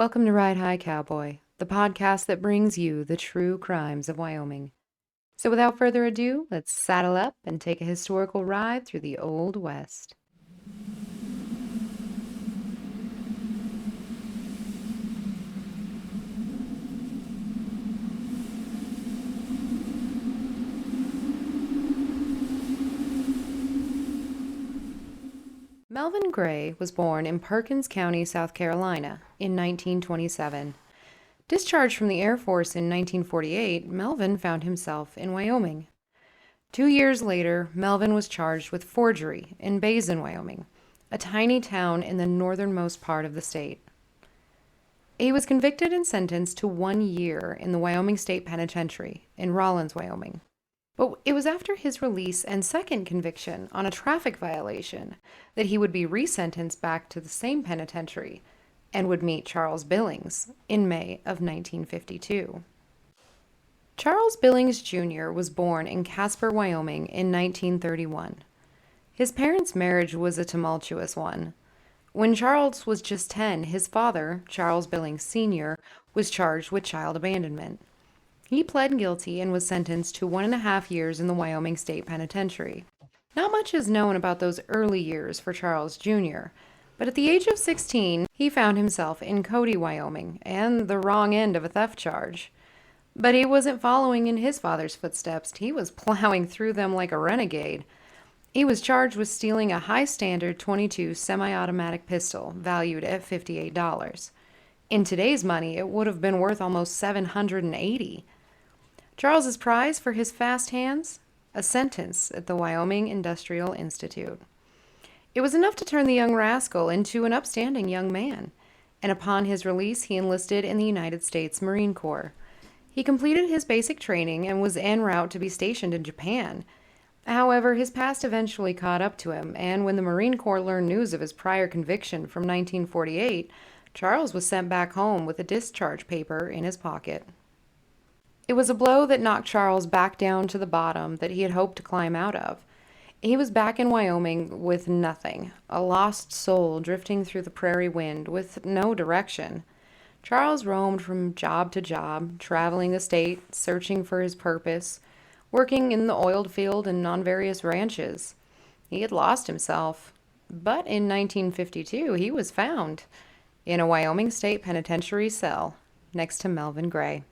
Welcome to Ride High Cowboy, the podcast that brings you the true crimes of Wyoming. So without further ado, let's saddle up and take a historical ride through the Old West. Melvin Gray was born in Perkins County, South Carolina, in 1927. Discharged from the Air Force in 1948, Melvin found himself in Wyoming. 2 years later, Melvin was charged with forgery in Basin, Wyoming, a tiny town in the northernmost part of the state. He was convicted and sentenced to 1 year in the Wyoming State Penitentiary in Rawlins, Wyoming. But it was after his release and second conviction on a traffic violation that he would be resentenced back to the same penitentiary and would meet Charles Billings in May of 1952. Charles Billings Jr. was born in Casper, Wyoming in 1931. His parents' marriage was a tumultuous one. When Charles was just 10, his father, Charles Billings Sr., was charged with child abandonment. He pled guilty and was sentenced to 1.5 years in the Wyoming State Penitentiary. Not much is known about those early years for Charles Jr., but at the age of 16, he found himself in Cody, Wyoming, and the wrong end of a theft charge. But he wasn't following in his father's footsteps. He was plowing through them like a renegade. He was charged with stealing a high-standard .22 semi-automatic pistol valued at $58. In today's money, it would have been worth almost $780. Charles's prize for his fast hands? A sentence at the Wyoming Industrial Institute. It was enough to turn the young rascal into an upstanding young man, and upon his release he enlisted in the United States Marine Corps. He completed his basic training and was en route to be stationed in Japan. However, his past eventually caught up to him, and when the Marine Corps learned news of his prior conviction from 1948, Charles was sent back home with a discharge paper in his pocket. It was a blow that knocked Charles back down to the bottom that he had hoped to climb out of. He was back in Wyoming with nothing, a lost soul drifting through the prairie wind with no direction. Charles roamed from job to job, traveling the state, searching for his purpose, working in the oil field and on various ranches. He had lost himself, but in 1952 he was found in a Wyoming State Penitentiary cell next to Melvin Gray.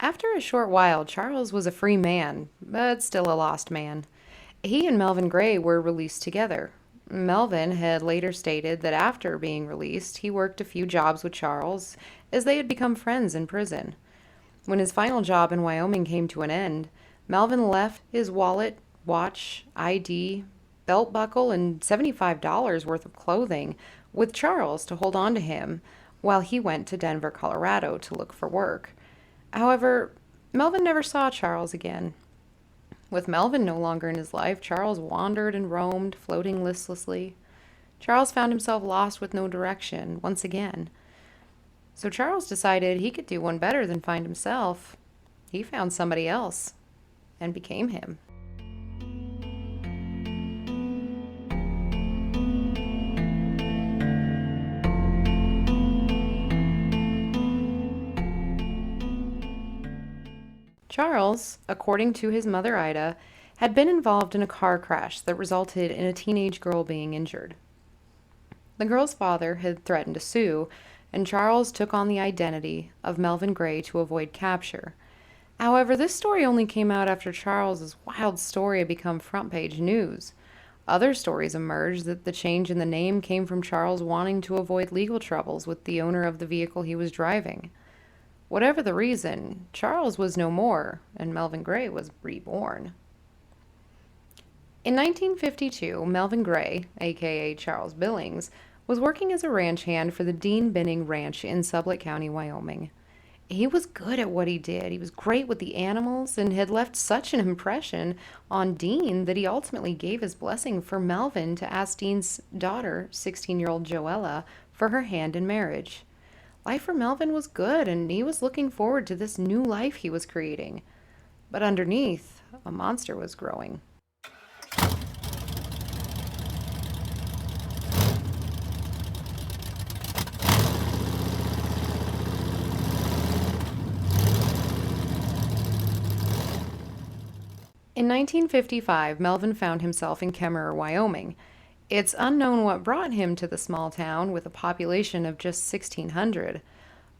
After a short while, Charles was a free man, but still a lost man. He and Melvin Gray were released together. Melvin had later stated that after being released, he worked a few jobs with Charles, as they had become friends in prison. When his final job in Wyoming came to an end, Melvin left his wallet, watch, ID, belt buckle, and $75 worth of clothing with Charles to hold on to him while he went to Denver, Colorado to look for work. However, Melvin never saw Charles again. With Melvin no longer in his life, Charles wandered and roamed, floating listlessly. Charles found himself lost with no direction once again. So Charles decided he could do one better than find himself. He found somebody else and became him. Charles, according to his mother Ida, had been involved in a car crash that resulted in a teenage girl being injured. The girl's father had threatened to sue, and Charles took on the identity of Melvin Gray to avoid capture. However, this story only came out after Charles's wild story had become front-page news. Other stories emerged that the change in the name came from Charles wanting to avoid legal troubles with the owner of the vehicle he was driving. Whatever the reason, Charles was no more, and Melvin Gray was reborn. In 1952, Melvin Gray, aka Charles Billings, was working as a ranch hand for the Dean Binning Ranch in Sublette County, Wyoming. He was good at what he did. He was great with the animals and had left such an impression on Dean that he ultimately gave his blessing for Melvin to ask Dean's daughter, 16-year-old Joella, for her hand in marriage. Life for Melvin was good, and he was looking forward to this new life he was creating. But underneath, a monster was growing. In 1955, Melvin found himself in Kemmerer, Wyoming. It's unknown what brought him to the small town with a population of just 1,600,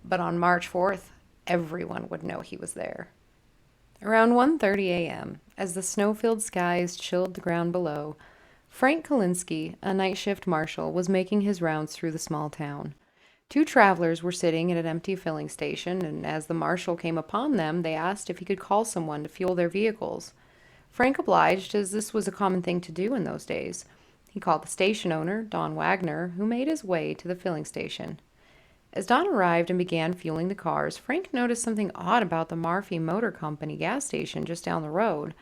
but on March 4th, everyone would know he was there. Around 1:30 a.m., as the snow-filled skies chilled the ground below, Frank Kalinsky, a night shift marshal, was making his rounds through the small town. Two travelers were sitting at an empty filling station, and as the marshal came upon them, they asked if he could call someone to fuel their vehicles. Frank obliged, as this was a common thing to do in those days. He called the station owner, Don Wagner, who made his way to the filling station. As Don arrived and began fueling the cars, Frank noticed something odd about the Marfee Motor Company gas station just down the road.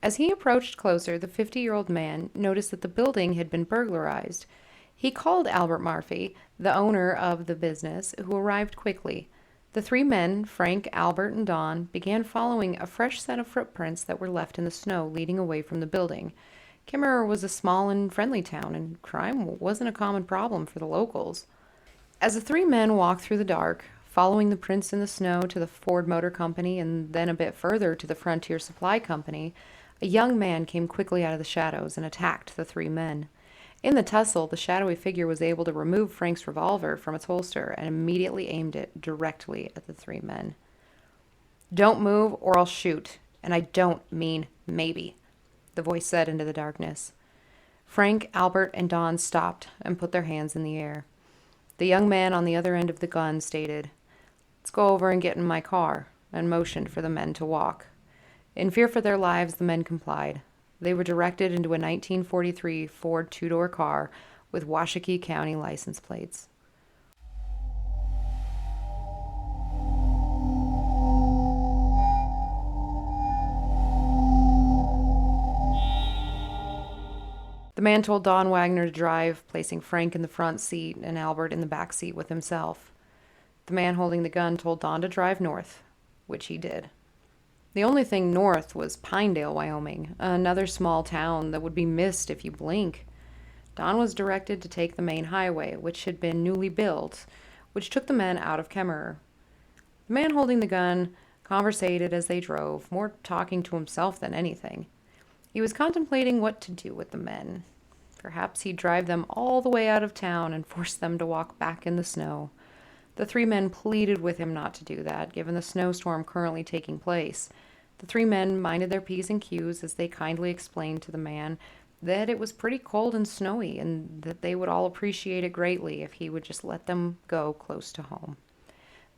As he approached closer, the 50-year-old man noticed that the building had been burglarized. He called Albert Marfee, the owner of the business, who arrived quickly. The three men, Frank, Albert, and Don, began following a fresh set of footprints that were left in the snow leading away from the building. Kemmerer was a small and friendly town, and crime wasn't a common problem for the locals. As the three men walked through the dark, following the prints in the snow to the Ford Motor Company and then a bit further to the Frontier Supply Company, a young man came quickly out of the shadows and attacked the three men. In the tussle, the shadowy figure was able to remove Frank's revolver from its holster and immediately aimed it directly at the three men. "Don't move or I'll shoot, and I don't mean maybe," the voice said into the darkness. Frank, Albert, and Don stopped and put their hands in the air. The young man on the other end of the gun stated, "Let's go over and get in my car," and motioned for the men to walk. In fear for their lives, the men complied. They were directed into a 1943 Ford two-door car with Washakie County license plates. The man told Don Wagner to drive, placing Frank in the front seat and Albert in the back seat with himself. The man holding the gun told Don to drive north, which he did. The only thing north was Pinedale, Wyoming, another small town that would be missed if you blink. Don was directed to take the main highway, which had been newly built, which took the men out of Kemmerer. The man holding the gun conversated as they drove, more talking to himself than anything. He was contemplating what to do with the men. Perhaps he'd drive them all the way out of town and force them to walk back in the snow. The three men pleaded with him not to do that, given the snowstorm currently taking place. The three men minded their P's and Q's as they kindly explained to the man that it was pretty cold and snowy and that they would all appreciate it greatly if he would just let them go close to home.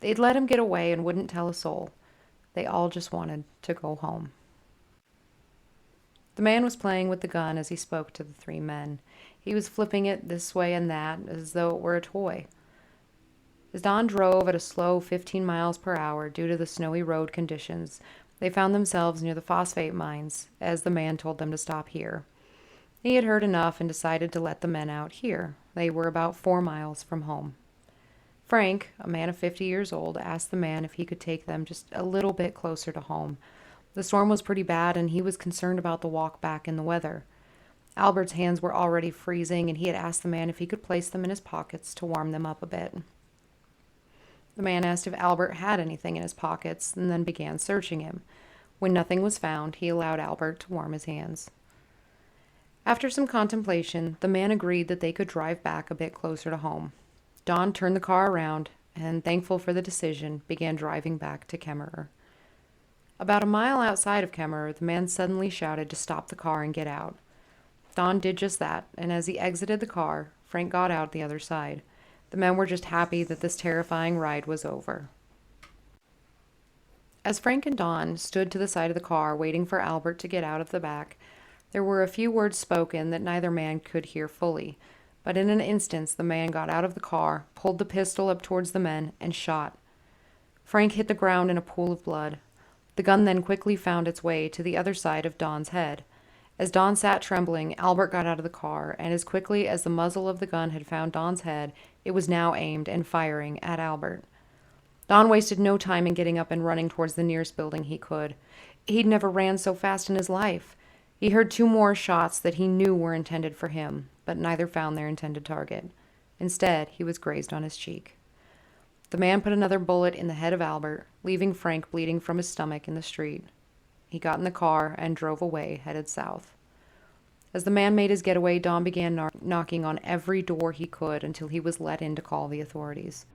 They'd let him get away and wouldn't tell a soul. They all just wanted to go home. The man was playing with the gun as he spoke to the three men. He was flipping it this way and that as though it were a toy. As Don drove at a slow 15 miles per hour due to the snowy road conditions, they found themselves near the phosphate mines, as the man told them to stop here. He had heard enough and decided to let the men out here. They were about 4 miles from home. Frank, a man of 50 years old, asked the man if he could take them just a little bit closer to home. The storm was pretty bad, and he was concerned about the walk back in the weather. Albert's hands were already freezing, and he had asked the man if he could place them in his pockets to warm them up a bit. The man asked if Albert had anything in his pockets and then began searching him. When nothing was found, he allowed Albert to warm his hands. After some contemplation, the man agreed that they could drive back a bit closer to home. Don turned the car around and, thankful for the decision, began driving back to Kemmerer. About a mile outside of Kemmerer, the man suddenly shouted to stop the car and get out. Don did just that, and as he exited the car, Frank got out the other side. The men were just happy that this terrifying ride was over. As Frank and Don stood to the side of the car waiting for Albert to get out of the back, there were a few words spoken that neither man could hear fully, but in an instant the man got out of the car, pulled the pistol up towards the men, and shot. Frank hit the ground in a pool of blood. The gun then quickly found its way to the other side of Don's head. As Don sat trembling, Albert got out of the car, and as quickly as the muzzle of the gun had found Don's head, it was now aimed and firing at Albert. Don wasted no time in getting up and running towards the nearest building he could. He'd never ran so fast in his life. He heard two more shots that he knew were intended for him, but neither found their intended target. Instead, he was grazed on his cheek. The man put another bullet in the head of Albert, leaving Frank bleeding from his stomach in the street. He got in the car and drove away, headed south. As the man made his getaway, Don began knocking on every door he could until he was let in to call the authorities.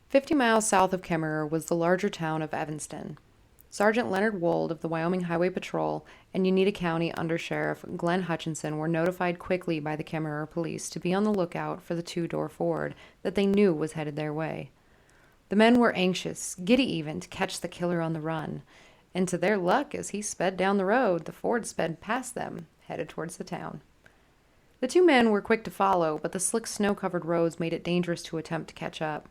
"50 miles south of Kemmerer was the larger town of Evanston. Sergeant Leonard Wold of the Wyoming Highway Patrol and Uintah County Under Sheriff Glenn Hutchinson were notified quickly by the Kemmerer police to be on the lookout for the two-door Ford that they knew was headed their way. The men were anxious, giddy even, to catch the killer on the run, and to their luck, as he sped down the road, the Ford sped past them, headed towards the town. The two men were quick to follow, but the slick snow-covered roads made it dangerous to attempt to catch up.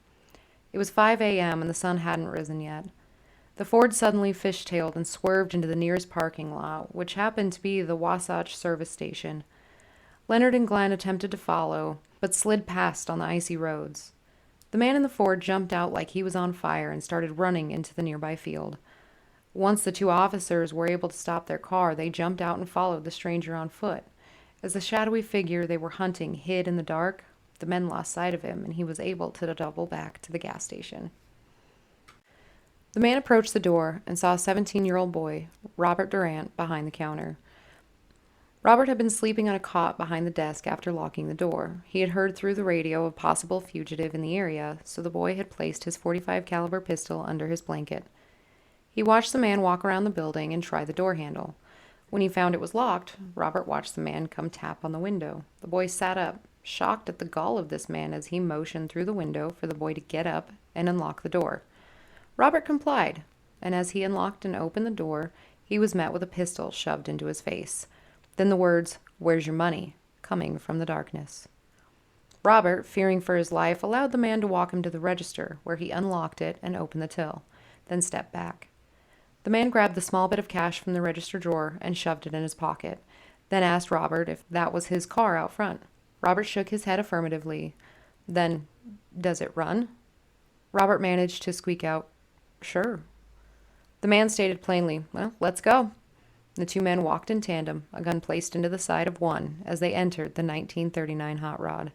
It was 5 a.m. and the sun hadn't risen yet. The Ford suddenly fishtailed and swerved into the nearest parking lot, which happened to be the Wasatch service station. Leonard and Glenn attempted to follow, but slid past on the icy roads. The man in the Ford jumped out like he was on fire and started running into the nearby field. Once the two officers were able to stop their car, they jumped out and followed the stranger on foot. As the shadowy figure they were hunting hid in the dark, the men lost sight of him, and he was able to double back to the gas station. The man approached the door and saw a 17-year-old boy, Robert Durant, behind the counter. Robert had been sleeping on a cot behind the desk after locking the door. He had heard through the radio of a possible fugitive in the area, so the boy had placed his .45 caliber pistol under his blanket. He watched the man walk around the building and try the door handle. When he found it was locked, Robert watched the man come tap on the window. The boy sat up, shocked at the gall of this man as he motioned through the window for the boy to get up and unlock the door. Robert complied, and as he unlocked and opened the door, he was met with a pistol shoved into his face. Then the words, "Where's your money?" coming from the darkness. Robert, fearing for his life, allowed the man to walk him to the register, where he unlocked it and opened the till, then stepped back. The man grabbed the small bit of cash from the register drawer and shoved it in his pocket, then asked Robert if that was his car out front. Robert shook his head affirmatively. Then, "Does it run?" Robert managed to squeak out, "Sure." The man stated plainly, "Well, let's go." The two men walked in tandem, a gun placed into the side of one, as they entered the 1939 hot rod.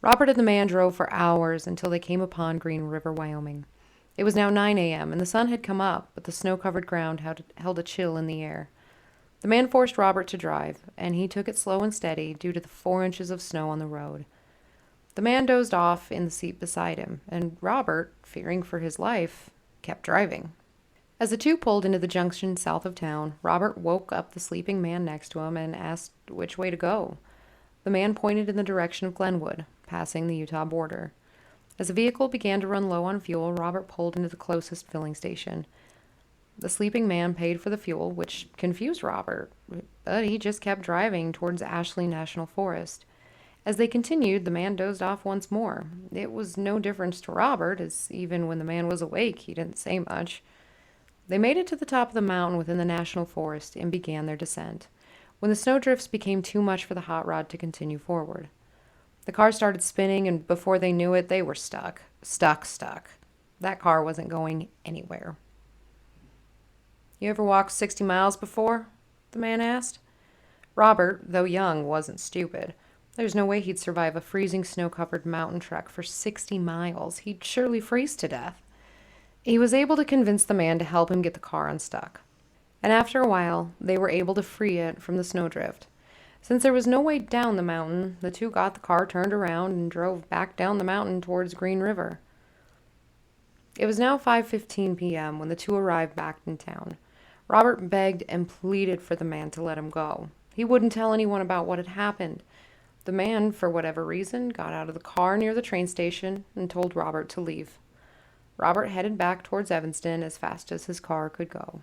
Robert and the man drove for hours until they came upon Green River, Wyoming. It was now 9 a.m., and the sun had come up, but the snow-covered ground held a chill in the air. The man forced Robert to drive, and he took it slow and steady due to the 4 inches of snow on the road. The man dozed off in the seat beside him, and Robert, fearing for his life, kept driving. As the two pulled into the junction south of town, Robert woke up the sleeping man next to him and asked which way to go. The man pointed in the direction of Glenwood, passing the Utah border. As the vehicle began to run low on fuel, Robert pulled into the closest filling station. The sleeping man paid for the fuel, which confused Robert, but he just kept driving towards Ashley National Forest. As they continued, the man dozed off once more. It was no difference to Robert, as even when the man was awake, he didn't say much. They made it to the top of the mountain within the national forest and began their descent, when the snowdrifts became too much for the hot rod to continue forward. The car started spinning, and before they knew it, they were stuck. Stuck. That car wasn't going anywhere. "You ever walked 60 miles before?" the man asked. Robert, though young, wasn't stupid. There's no way he'd survive a freezing snow-covered mountain trek for 60 miles. He'd surely freeze to death. He was able to convince the man to help him get the car unstuck. And after a while, they were able to free it from the snowdrift. Since there was no way down the mountain, the two got the car turned around and drove back down the mountain towards Green River. It was now 5:15 p.m. when the two arrived back in town. Robert begged and pleaded for the man to let him go. He wouldn't tell anyone about what had happened. The man, for whatever reason, got out of the car near the train station and told Robert to leave. Robert headed back towards Evanston as fast as his car could go.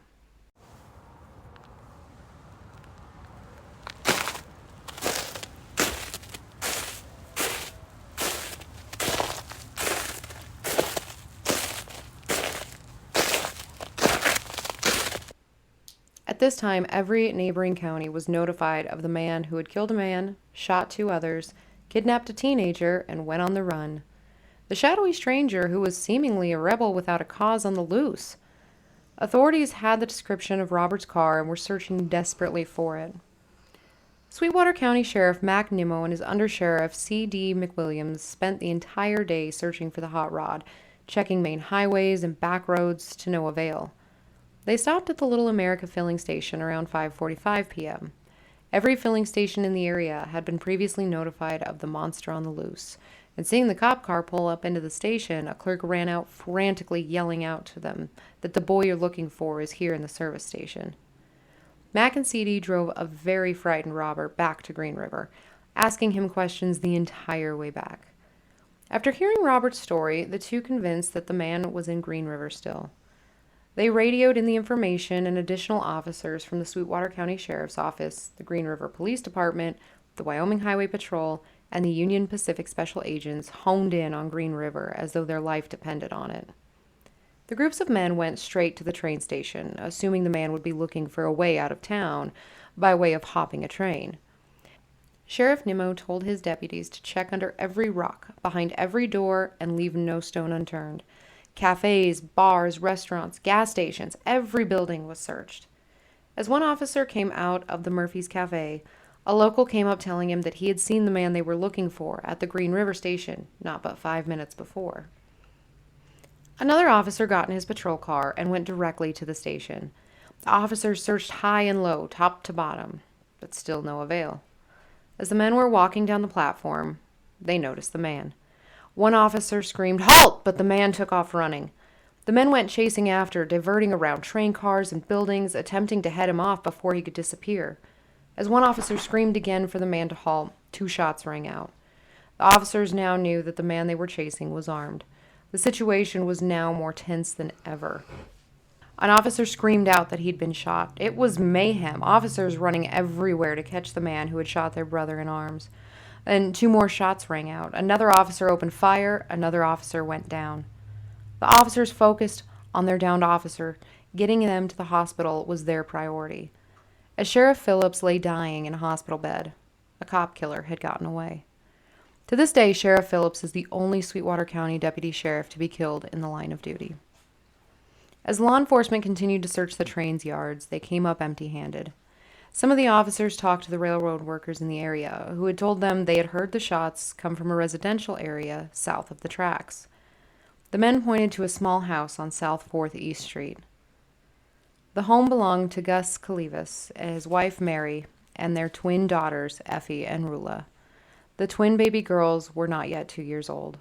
At this time, every neighboring county was notified of the man who had killed a man, shot two others, kidnapped a teenager, and went on the run. The shadowy stranger who was seemingly a rebel without a cause on the loose. Authorities had the description of Robert's car and were searching desperately for it. Sweetwater County Sheriff Mac Nimmo and his undersheriff C.D. McWilliams spent the entire day searching for the hot rod, checking main highways and back roads to no avail. They stopped at the Little America filling station around 5:45 p.m. Every filling station in the area had been previously notified of the monster on the loose, and seeing the cop car pull up into the station, a clerk ran out frantically yelling out to them that the boy you're looking for is here in the service station. Mac and CD drove a very frightened Robert back to Green River, asking him questions the entire way back. After hearing Robert's story, the two convinced that the man was in Green River still. They radioed in the information, and additional officers from the Sweetwater County Sheriff's Office, the Green River Police Department, the Wyoming Highway Patrol, and the Union Pacific Special Agents honed in on Green River as though their life depended on it. The groups of men went straight to the train station, assuming the man would be looking for a way out of town by way of hopping a train. Sheriff Nimmo told his deputies to check under every rock, behind every door, and leave no stone unturned. Cafes, bars, restaurants, gas stations, every building was searched. As one officer came out of the Murphy's Cafe, a local came up telling him that he had seen the man they were looking for at the Green River station not but 5 minutes before. Another officer got in his patrol car and went directly to the station. The officers searched high and low, top to bottom, but still no avail. As the men were walking down the platform, they noticed the man. One officer screamed, "Halt!" but the man took off running. The men went chasing after, diverting around train cars and buildings, attempting to head him off before he could disappear. As one officer screamed again for the man to halt, 2 shots rang out. The officers now knew that the man they were chasing was armed. The situation was now more tense than ever. An officer screamed out that he'd been shot. It was mayhem, officers running everywhere to catch the man who had shot their brother in arms. And 2 more shots rang out. Another officer opened fire. Another officer went down. The officers focused on their downed officer. Getting them to the hospital was their priority. As Sheriff Phillips lay dying in a hospital bed, a cop killer had gotten away. To this day, Sheriff Phillips is the only Sweetwater County deputy sheriff to be killed in the line of duty. As law enforcement continued to search the train's yards, they came up empty-handed. Some of the officers talked to the railroad workers in the area, who had told them they had heard the shots come from a residential area south of the tracks. The men pointed to a small house on South 4th East Street. The home belonged to Gus Calivas, his wife Mary, and their twin daughters, Effie and Rula. The twin baby girls were not yet 2 years old.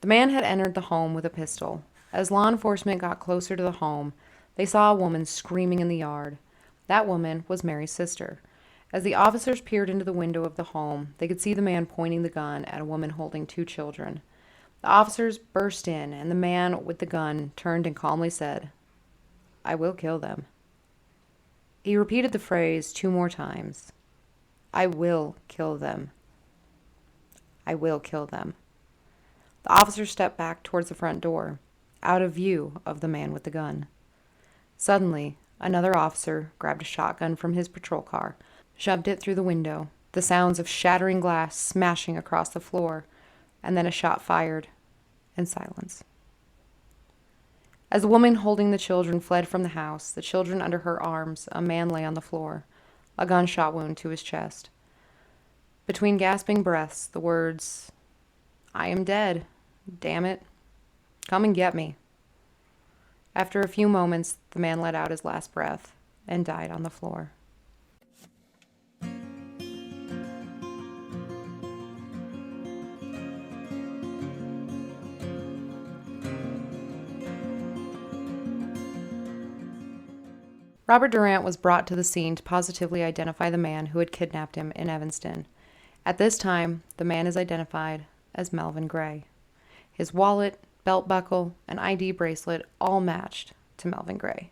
The man had entered the home with a pistol. As law enforcement got closer to the home, they saw a woman screaming in the yard. That woman was Mary's sister. As the officers peered into the window of the home, they could see the man pointing the gun at a woman holding 2 children. The officers burst in, and the man with the gun turned and calmly said, "I will kill them." He repeated the phrase 2 more times. "I will kill them. I will kill them." The officers stepped back towards the front door, out of view of the man with the gun. Suddenly, another officer grabbed a shotgun from his patrol car, shoved it through the window, the sounds of shattering glass smashing across the floor, and then a shot fired, and silence. As the woman holding the children fled from the house, the children under her arms, a man lay on the floor, a gunshot wound to his chest. Between gasping breaths, the words, "I am dead. Damn it. Come and get me." After a few moments, the man let out his last breath and died on the floor. Robert Durant was brought to the scene to positively identify the man who had kidnapped him in Evanston. At this time, the man is identified as Melvin Gray. His wallet, belt buckle, and ID bracelet all matched to Melvin Gray.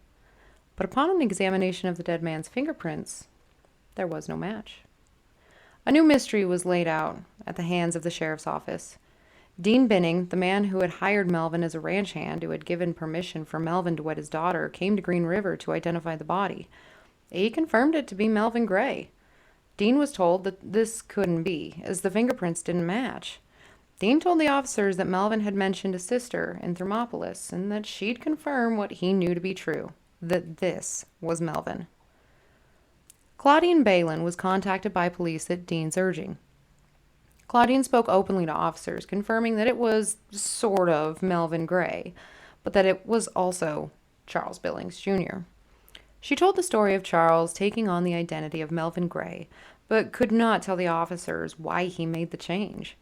But upon an examination of the dead man's fingerprints, there was no match. A new mystery was laid out at the hands of the sheriff's office. Dean Binning, the man who had hired Melvin as a ranch hand, who had given permission for Melvin to wed his daughter, came to Green River to identify the body. He confirmed it to be Melvin Gray. Dean was told that this couldn't be, as the fingerprints didn't match. Dean told the officers that Melvin had mentioned a sister in Thermopolis, and that she'd confirm what he knew to be true, that this was Melvin. Claudine Balin was contacted by police at Dean's urging. Claudine spoke openly to officers, confirming that it was sort of Melvin Gray, but that it was also Charles Billings Jr. She told the story of Charles taking on the identity of Melvin Gray, but could not tell the officers why he made the change.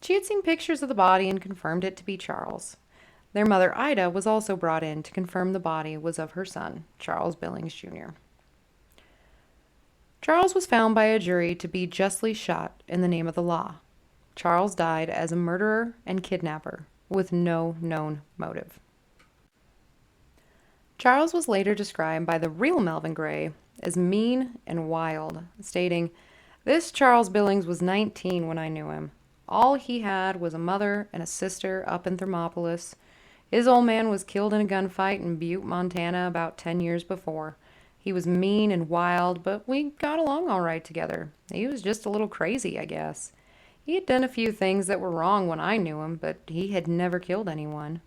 She had seen pictures of the body and confirmed it to be Charles. Their mother, Ida, was also brought in to confirm the body was of her son, Charles Billings Jr. Charles was found by a jury to be justly shot in the name of the law. Charles died as a murderer and kidnapper with no known motive. Charles was later described by the real Melvin Gray as mean and wild, stating, "This Charles Billings was 19 when I knew him. All he had was a mother and a sister up in Thermopolis. His old man was killed in a gunfight in Butte, Montana about 10 years before. He was mean and wild, but we got along all right together. He was just a little crazy, I guess. He had done a few things that were wrong when I knew him, but he had never killed anyone."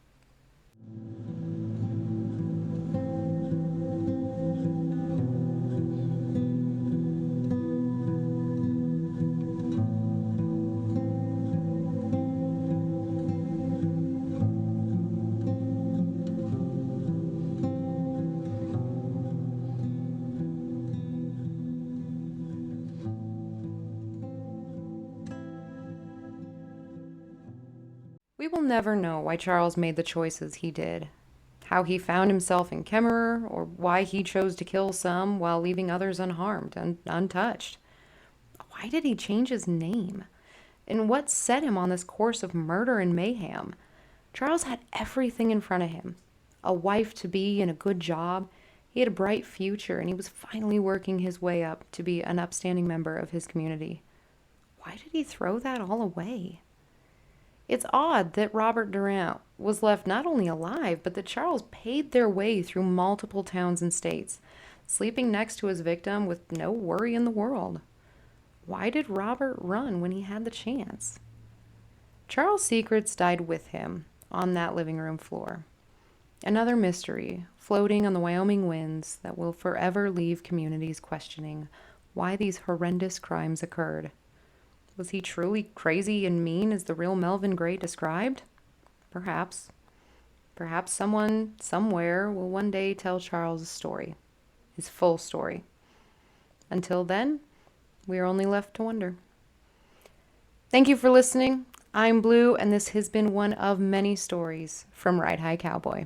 We will never know why Charles made the choices he did, how he found himself in Kemmerer, or why he chose to kill some while leaving others unharmed and untouched. Why did he change his name? And what set him on this course of murder and mayhem? Charles had everything in front of him. A wife-to-be and a good job. He had a bright future, and he was finally working his way up to be an upstanding member of his community. Why did he throw that all away? It's odd that Robert Durant was left not only alive, but that Charles paid their way through multiple towns and states, sleeping next to his victim with no worry in the world. Why did Robert run when he had the chance? Charles' secrets died with him on that living room floor. Another mystery floating on the Wyoming winds that will forever leave communities questioning why these horrendous crimes occurred. Was he truly crazy and mean as the real Melvin Gray described? Perhaps. Perhaps someone, somewhere, will one day tell Charles' story, his full story. Until then, we are only left to wonder. Thank you for listening. I'm Blue, and this has been one of many stories from Ride High Cowboy.